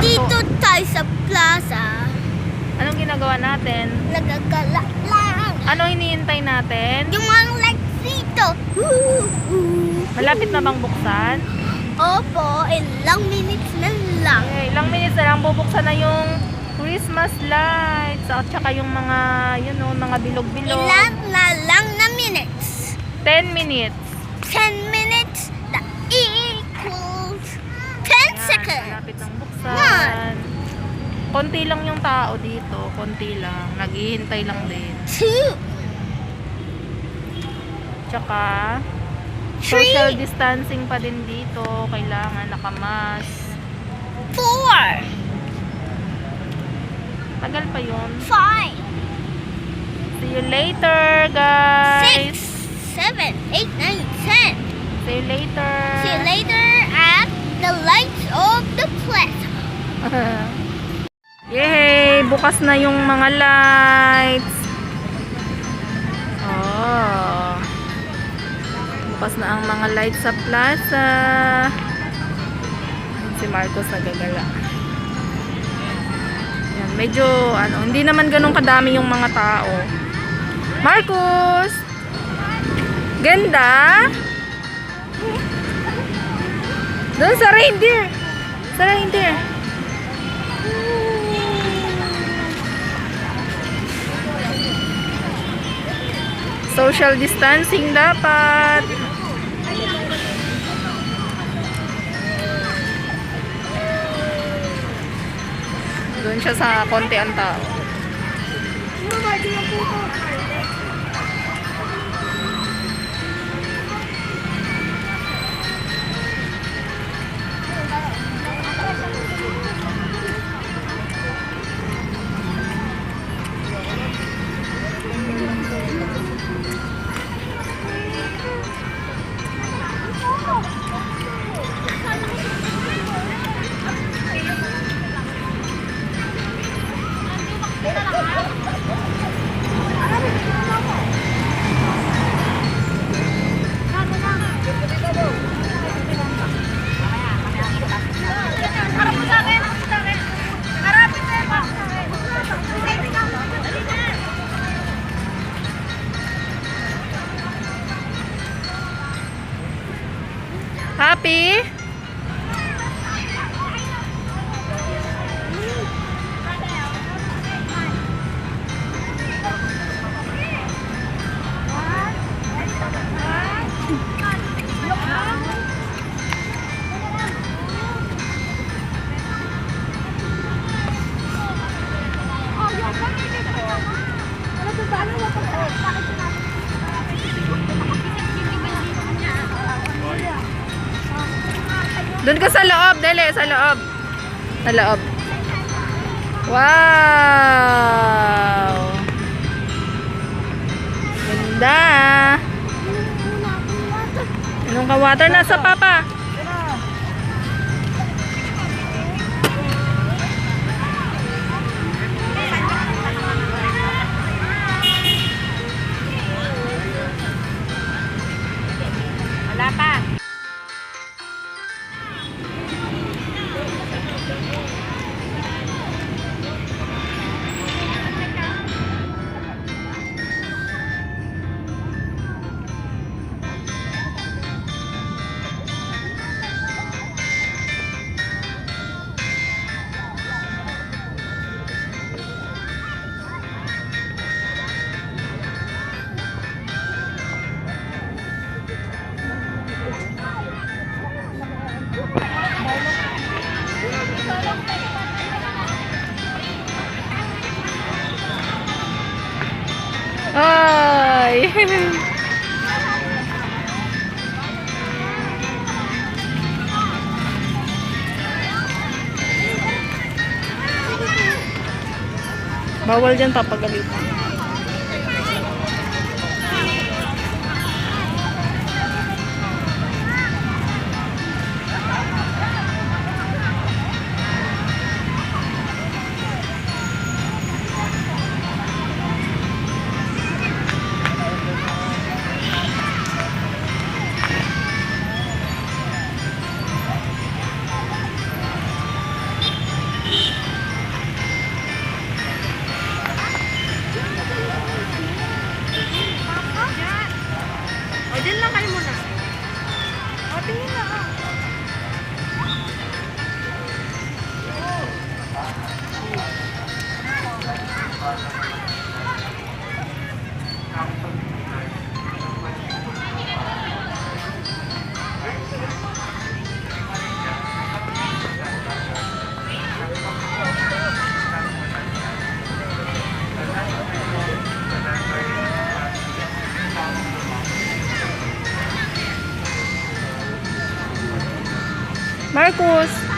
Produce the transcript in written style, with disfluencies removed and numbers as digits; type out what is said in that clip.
Dito tayo sa plaza. Anong ginagawa natin? Nagagala lang. Ano hinihintay natin? Yung mga lights dito. Malapit na bang buksan? Opo, ilang minutes na lang. Okay, ilang minutes na lang bubuksan na yung Christmas lights at saka yung mga, mga bilog-bilog. Ilan na lang na minutes. 10 minutes. 10 minutes that equals 10 seconds. Malapit ng buksan. Konti lang yung tao dito. Konti lang. Naghihintay lang din. 2, Tsaka, 3, social distancing pa din dito. Kailangan nakamas. 4, Tagal pa yun. 5, See you later, guys. 6, 7, 8, 9, 10. See you later. See you later at the lights of the plaza. Yay! Bukas na yung mga lights. Oh. Bukas na ang mga lights sa plaza. Si Marcos nagagala. Yan, medyo hindi naman ganun kadami yung mga tao. Marcos! Ganda! Doon sa reindeer! Sa reindeer! Social distancing dapat. Doon siya sa konti ang tao. Happy? Doon ka sa loob, dali, sa loob. Sa loob. Wow! Ganda! Anong ka-water? Nasa papa. Wala pa. Ay! Bawal dyan papagalitan. Marcus,